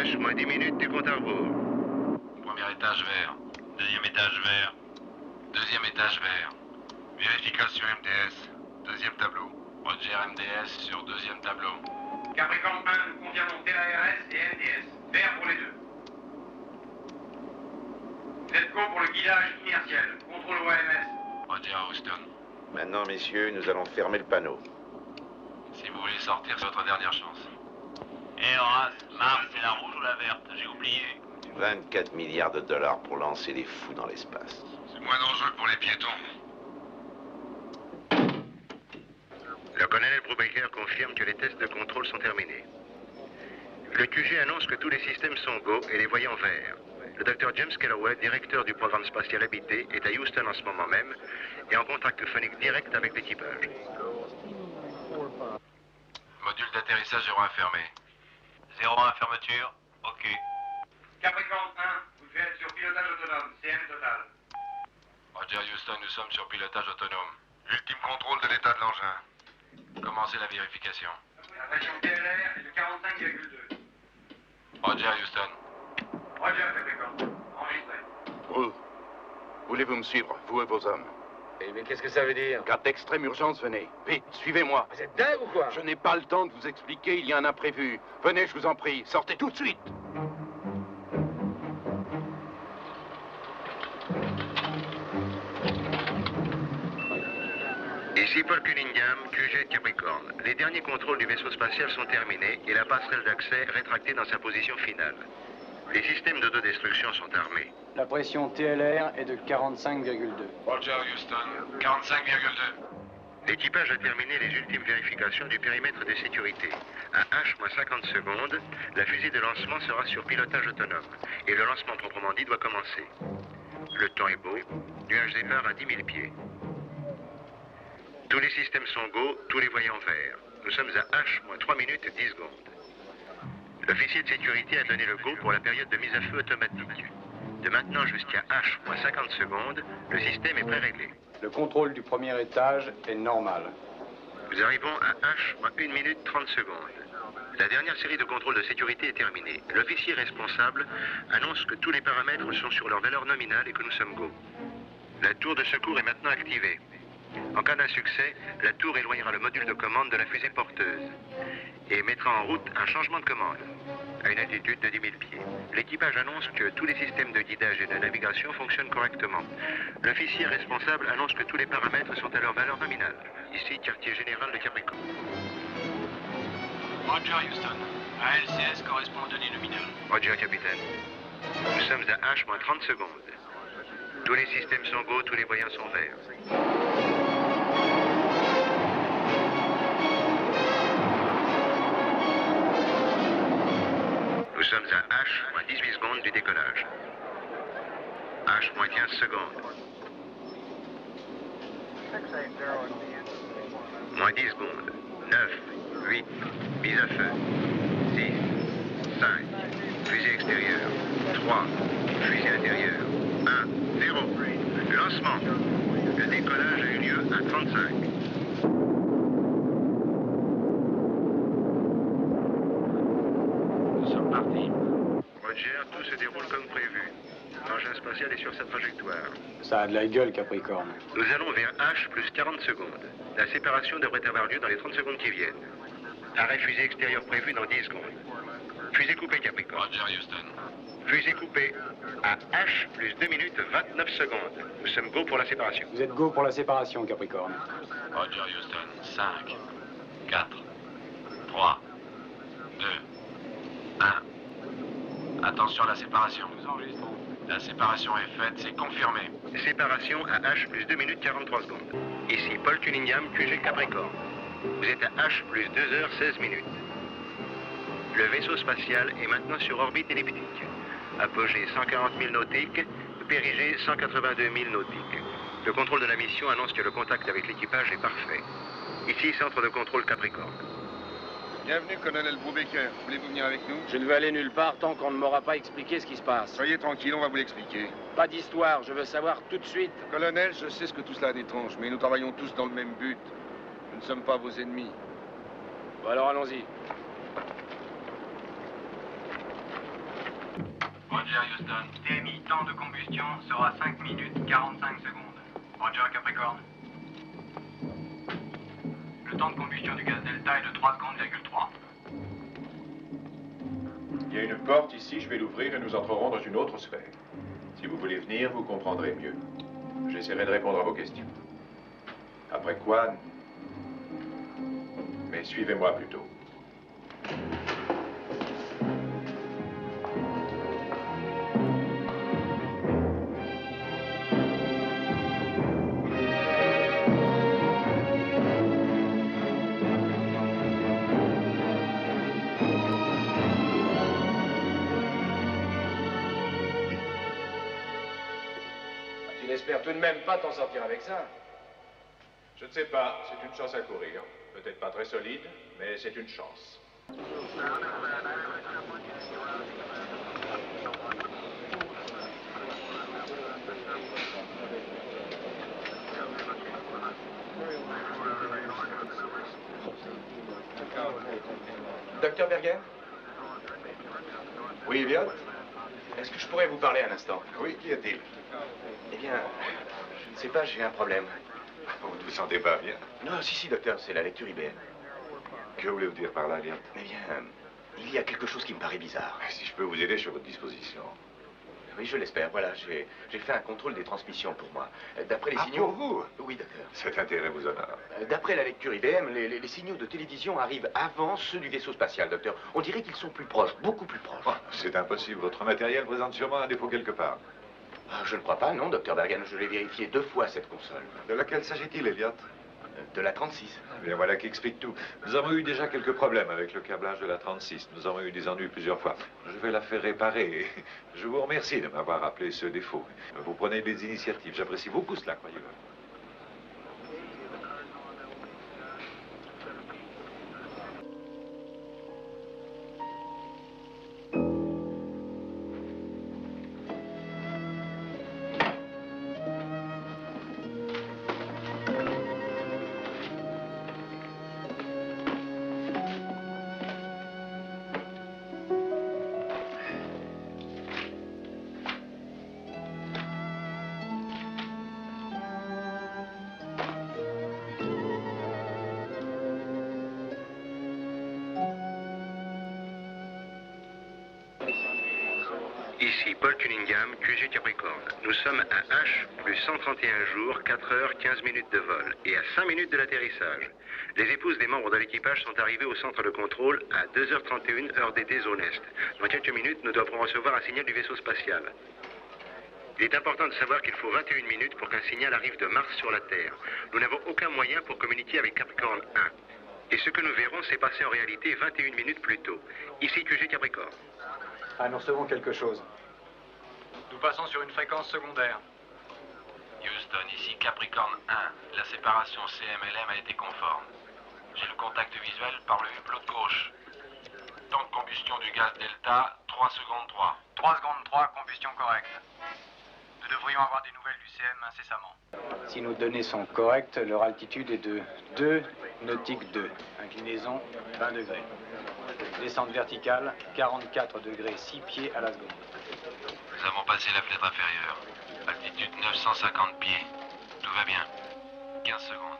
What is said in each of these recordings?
H, moins 10 minutes du compte à rebours. Premier étage vert. Deuxième étage vert. Deuxième étage vert. Vérification MDS. Deuxième tableau. Roger MDS sur deuxième tableau. Capricorne 1, nous confirmons TARS et MDS. Vert pour les deux. Vous êtes go pour le guidage inertiel. Contrôle OMS. Roger Houston. Maintenant, messieurs, nous allons fermer le panneau. Si vous voulez sortir, c'est votre dernière chance. Eh Horace, Mars, c'est la rouge ou la verte? J'ai oublié. 24 milliards de dollars pour lancer les fous dans l'espace. C'est moins dangereux pour les piétons. Le colonel Brubaker confirme que les tests de contrôle sont terminés. Le QG annonce que tous les systèmes sont go et les voyants verts. Le Dr James Calloway, directeur du programme spatial habité, est à Houston en ce moment même et en contact phonique direct avec l'équipage. Module d'atterrissage 01 fermé. 01 fermeture. Ok. Capricorne 1, vous êtes sur pilotage autonome. CM total. Roger Houston, nous sommes sur pilotage autonome. Ultime contrôle de l'état de l'engin. Commencez la vérification. La pression TLR est de 45,2. Roger Houston. Roger, Capricorne. Enregistré. Vous, voulez-vous me suivre, vous et vos hommes? Mais qu'est-ce que ça veut dire? Cas d'extrême urgence, venez. Vite, suivez-moi. Vous êtes dingue ou quoi? Je n'ai pas le temps de vous expliquer, il y a un imprévu. Venez, je vous en prie, sortez tout de suite. Ici Paul Cunningham, QG de Capricorne. Les derniers contrôles du vaisseau spatial sont terminés et la passerelle d'accès rétractée dans sa position finale. Les systèmes d'autodestruction sont armés. La pression TLR est de 45,2. Roger Houston. 45,2. L'équipage a terminé les ultimes vérifications du périmètre de sécurité. À H-50 secondes, la fusée de lancement sera sur pilotage autonome et le lancement proprement dit doit commencer. Le temps est beau, nuage départ à 10 000 pieds. Tous les systèmes sont go, tous les voyants verts. Nous sommes à H-3 minutes 10 secondes. L'officier de sécurité a donné le go pour la période de mise à feu automatique. De maintenant jusqu'à H-50 secondes, le système est pré-réglé. Le contrôle du premier étage est normal. Nous arrivons à H-1 minute 30 secondes. La dernière série de contrôles de sécurité est terminée. L'officier responsable annonce que tous les paramètres sont sur leur valeur nominale et que nous sommes go. La tour de secours est maintenant activée. En cas d'insuccès, la tour éloignera le module de commande de la fusée porteuse et mettra en route un changement de commande à une altitude de 10 000 pieds. L'équipage annonce que tous les systèmes de guidage et de navigation fonctionnent correctement. L'officier responsable annonce que tous les paramètres sont à leur valeur nominale. Ici, quartier général de Capricorne. Roger Houston. ALCS correspond aux données nominales. Roger, capitaine. Nous sommes à H-30 secondes. Tous les systèmes sont go, tous les voyants sont verts. Nous sommes à H-18 secondes du décollage. H-15 secondes. Moins 10 secondes. 9, 8, mise à feu. 6, 5, fusée extérieure. 3, fusée intérieure. 1, 0. Lancement. Le décollage a eu lieu à 35. Nous sommes partis. Roger, tout se déroule comme prévu. L'engin spatial est sur sa trajectoire. Ça a de la gueule, Capricorne. Nous allons vers H plus 40 secondes. La séparation devrait avoir lieu dans les 30 secondes qui viennent. Arrêt fusée extérieure prévu dans 10 secondes. Fusée coupée, Capricorne. Roger Houston. Fusée coupée à H plus 2 minutes 29 secondes. Nous sommes go pour la séparation. Vous êtes go pour la séparation, Capricorne. Roger Houston. 5, 4, 3, 2, 1. Attention à la séparation. Nous enregistrons. La séparation est faite, c'est confirmé. Séparation à H plus 2 minutes 43 secondes. Ici Paul Cunningham, QG Capricorne. Vous êtes à H plus 2 heures 16 minutes. Le vaisseau spatial est maintenant sur orbite elliptique. Apogée 140 000 nautiques, périgée 182 000 nautiques. Le contrôle de la mission annonce que le contact avec l'équipage est parfait. Ici, centre de contrôle Capricorne. Bienvenue, colonel Brubaker. Voulez-vous venir avec nous? Je ne veux aller nulle part tant qu'on ne m'aura pas expliqué ce qui se passe. Soyez tranquille, on va vous l'expliquer. Pas d'histoire, je veux savoir tout de suite. Colonel, je sais ce que tout cela a d'étrange, mais nous travaillons tous dans le même but. Nous ne sommes pas vos ennemis. Bon alors allons-y. Roger, Houston. TMI, temps de combustion sera 5 minutes 45 secondes. Roger, Capricorne. Le temps de combustion du gaz Delta est de 3 secondes,3. Il y a une porte ici, je vais l'ouvrir et nous entrerons dans une autre sphère. Si vous voulez venir, vous comprendrez mieux. J'essaierai de répondre à vos questions. Après quoi... Mais suivez-moi plutôt. Tu n'espères tout de même pas t'en sortir avec ça? Je ne sais pas, c'est une chance à courir. Peut-être pas très solide, mais c'est une chance. Docteur Bergen? Oui, Elliot? Est-ce que je pourrais vous parler un instant? Oui, qu'y a-t-il? Eh bien, je ne sais pas, j'ai un problème. Vous ne vous sentez pas bien? Non, si, docteur, c'est la lecture IBM. Que voulez-vous dire par là, Elliot? Eh bien, il y a quelque chose qui me paraît bizarre. Si je peux vous aider, je suis à votre disposition. Oui, je l'espère. Voilà, j'ai fait un contrôle des transmissions pour moi. D'après les signaux... pour vous? Oui, docteur. Cet intérêt vous honore. D'après la lecture IBM, les signaux de télévision arrivent avant ceux du vaisseau spatial, docteur. On dirait qu'ils sont plus proches, beaucoup plus proches. Oh, c'est impossible. Votre matériel présente sûrement un défaut quelque part. Ah, je ne crois pas, non, docteur Bergen. Je l'ai vérifié 2 fois, cette console. De laquelle s'agit-il, Elliot? De la 36. Eh bien, voilà qui explique tout. Nous avons eu déjà quelques problèmes avec le câblage de la 36. Nous avons eu des ennuis plusieurs fois. Je vais la faire réparer. Je vous remercie de m'avoir rappelé ce défaut. Vous prenez des initiatives. J'apprécie beaucoup cela, croyez-le. Ici Paul Cunningham, QG Capricorne. Nous sommes à H plus 131 jours, 4 heures, 15 minutes de vol et à 5 minutes de l'atterrissage. Les épouses des membres de l'équipage sont arrivées au centre de contrôle à 2h31 heure d'été zone Est. Dans quelques minutes, nous devrons recevoir un signal du vaisseau spatial. Il est important de savoir qu'il faut 21 minutes pour qu'un signal arrive de Mars sur la Terre. Nous n'avons aucun moyen pour communiquer avec Capricorne 1. Et ce que nous verrons s'est passé en réalité 21 minutes plus tôt. Ici QG Capricorne. Ah, nous recevons quelque chose. Nous passons sur une fréquence secondaire. Houston, ici Capricorne 1. La séparation CMLM a été conforme. J'ai le contact visuel par le hublot gauche. Temps de combustion du gaz Delta, 3 secondes 3. 3 secondes 3, combustion correcte. Nous devrions avoir des nouvelles du CM incessamment. Si nos données sont correctes, leur altitude est de 2 nautiques 2. Inclinaison 20 degrés. Descente verticale 44 degrés 6 pieds à la seconde. Nous avons passé la fenêtre inférieure. Altitude 950 pieds. Tout va bien. 15 secondes.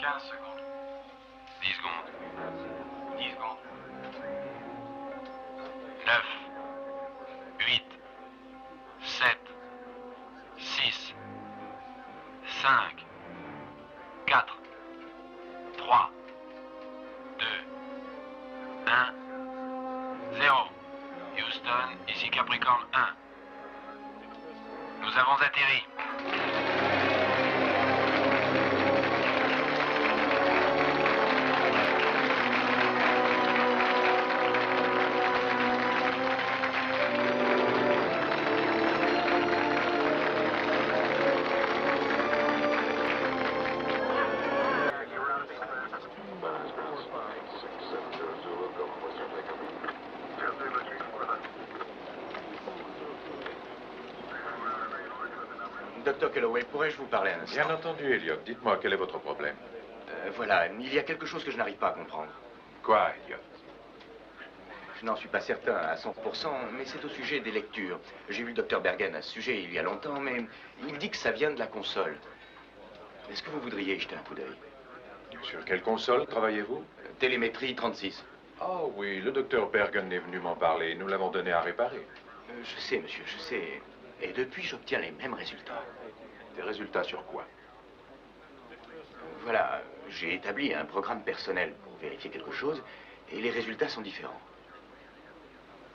15 secondes. 10 secondes. 10 secondes. 9. 8. 7. 6. 5. 4. 3. 2. 1. 0. Houston, ici Capricorne 1. Nous avons atterri. Docteur Kelloway, pourrais-je vous parler un instant? Bien entendu, Elliot. Dites-moi, quel est votre problème? Voilà, il y a quelque chose que je n'arrive pas à comprendre. Quoi, Elliot? Je n'en suis pas certain à 100%, mais c'est au sujet des lectures. J'ai vu le docteur Bergen à ce sujet il y a longtemps, mais il dit que ça vient de la console. Est-ce que vous voudriez y jeter un coup d'œil? Sur quelle console travaillez-vous? Télémétrie 36. Ah oui, le docteur Bergen est venu m'en parler. Nous l'avons donné à réparer. Je sais, monsieur, je sais. Et depuis, j'obtiens les mêmes résultats. Des résultats sur quoi? Voilà, j'ai établi un programme personnel pour vérifier quelque chose, et les résultats sont différents.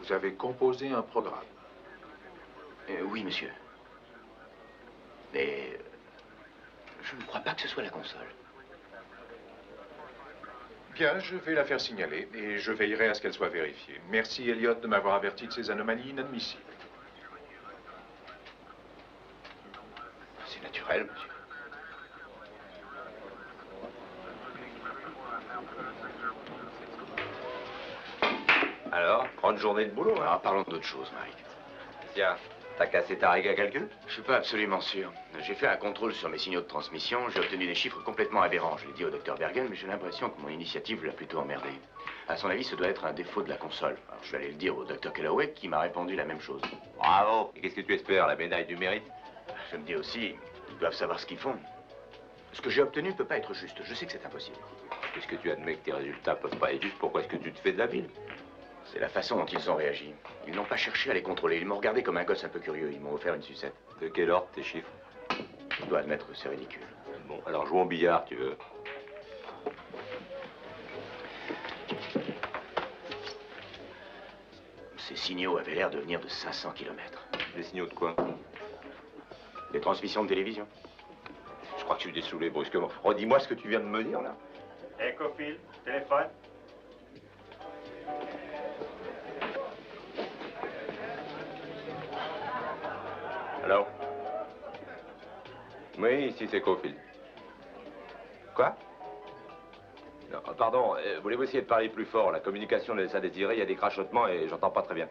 Vous avez composé un programme? Oui, monsieur. Mais je ne crois pas que ce soit la console. Bien, je vais la faire signaler et je veillerai à ce qu'elle soit vérifiée. Merci, Elliot, de m'avoir averti de ces anomalies inadmissibles. C'est naturel, monsieur. Alors, grande journée de boulot, hein? Alors, parlons d'autre chose, Mike. Tiens, t'as cassé ta règle à calcul? Je suis pas absolument sûr. J'ai fait un contrôle sur mes signaux de transmission. J'ai obtenu des chiffres complètement aberrants. Je l'ai dit au docteur Bergen, mais j'ai l'impression que mon initiative l'a plutôt emmerdé. À son avis, ce doit être un défaut de la console. Alors, je vais aller le dire au docteur Calloway, qui m'a répondu la même chose. Bravo! Et qu'est-ce que tu espères, la médaille du mérite? Je me dis aussi, ils doivent savoir ce qu'ils font. Ce que j'ai obtenu ne peut pas être juste. Je sais que c'est impossible. Puisque tu admets que tes résultats peuvent pas être justes, pourquoi est-ce que tu te fais de la ville? C'est la façon dont ils ont réagi. Ils n'ont pas cherché à les contrôler. Ils m'ont regardé comme un gosse un peu curieux. Ils m'ont offert une sucette. De quel ordre tes chiffres? Je dois admettre que c'est ridicule. Bon, alors jouons au billard, tu veux? Ces signaux avaient l'air de venir de 500 km. Des signaux de quoi? Des transmissions de télévision. Je crois que je suis dessoulé brusquement. Redis-moi ce que tu viens de me dire, là. Ecophile, téléphone. Alors? Oui, ici c'est Cofield. Quoi? Non, pardon, voulez-vous essayer de parler plus fort? La communication laisse à désirer, il y a des crachotements et j'entends pas très bien.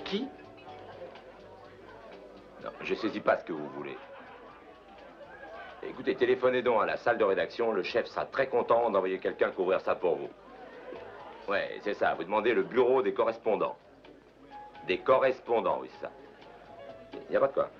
Qui? Non, je saisis pas ce que vous voulez. Écoutez, téléphonez donc à la salle de rédaction, le chef sera très content d'envoyer quelqu'un couvrir ça pour vous. Ouais, c'est ça, vous demandez le bureau des correspondants. Des correspondants, oui, c'est ça. Il n'y a pas de quoi.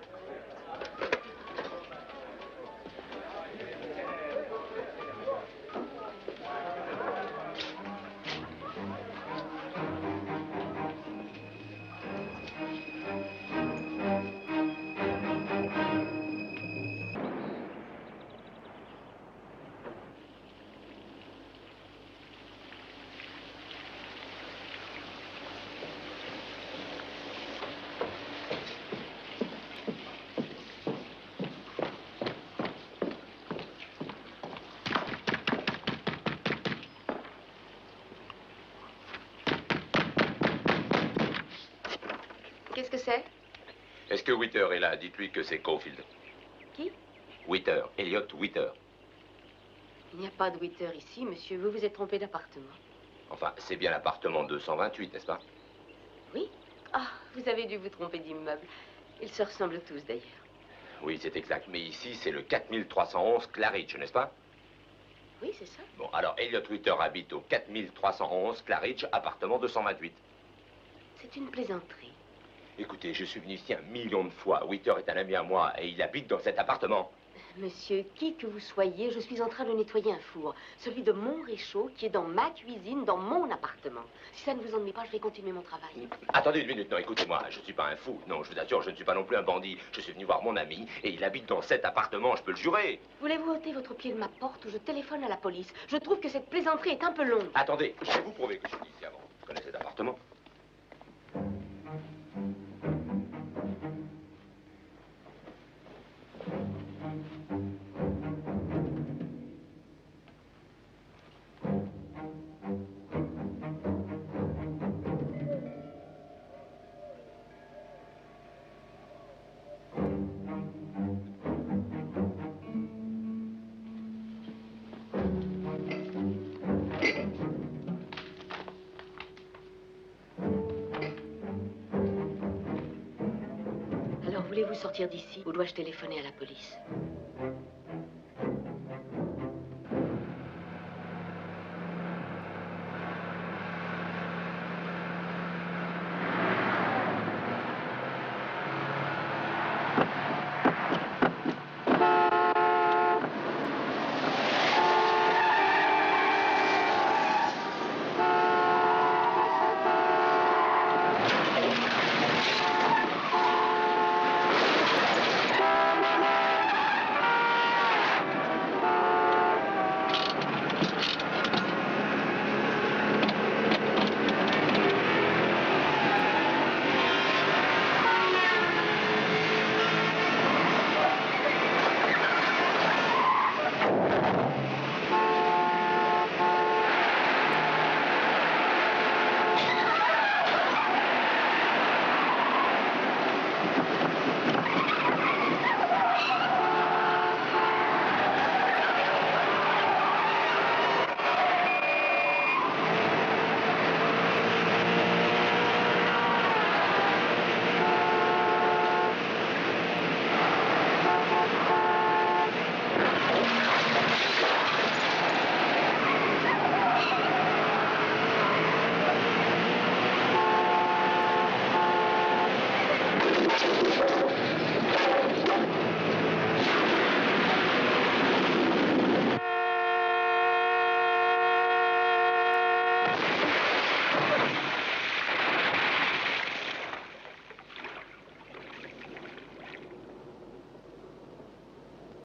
Qu'est-ce que c'est? Est-ce que Witter est là? Dites-lui que c'est Caulfield. Qui? Witter, Elliot Witter. Il n'y a pas de Witter ici, monsieur. Vous vous êtes trompé d'appartement. Enfin, c'est bien l'appartement 228, n'est-ce pas? Oui? Ah, vous avez dû vous tromper d'immeuble. Ils se ressemblent tous, d'ailleurs. Oui, c'est exact. Mais ici, c'est le 4311 Claridge, n'est-ce pas? Oui, c'est ça. Bon, alors, Elliot Witter habite au 4311 Claridge, appartement 228. C'est une plaisanterie. Écoutez, je suis venu ici 1 million de fois. Witter est un ami à moi et il habite dans cet appartement. Monsieur, qui que vous soyez, je suis en train de nettoyer un four. Celui de mon réchaud qui est dans ma cuisine, dans mon appartement. Si ça ne vous ennuie pas, je vais continuer mon travail. Attendez une minute, non, écoutez-moi, je ne suis pas un fou. Non, je vous assure, je ne suis pas non plus un bandit. Je suis venu voir mon ami et il habite dans cet appartement, je peux le jurer. Voulez-vous ôter votre pied de ma porte ou je téléphone à la police? Je trouve que cette plaisanterie est un peu longue. Attendez, je vais vous prouver que je suis ici avant. Je connais cet appartement. Alors, voulez-vous sortir d'ici ou dois-je téléphoner à la police?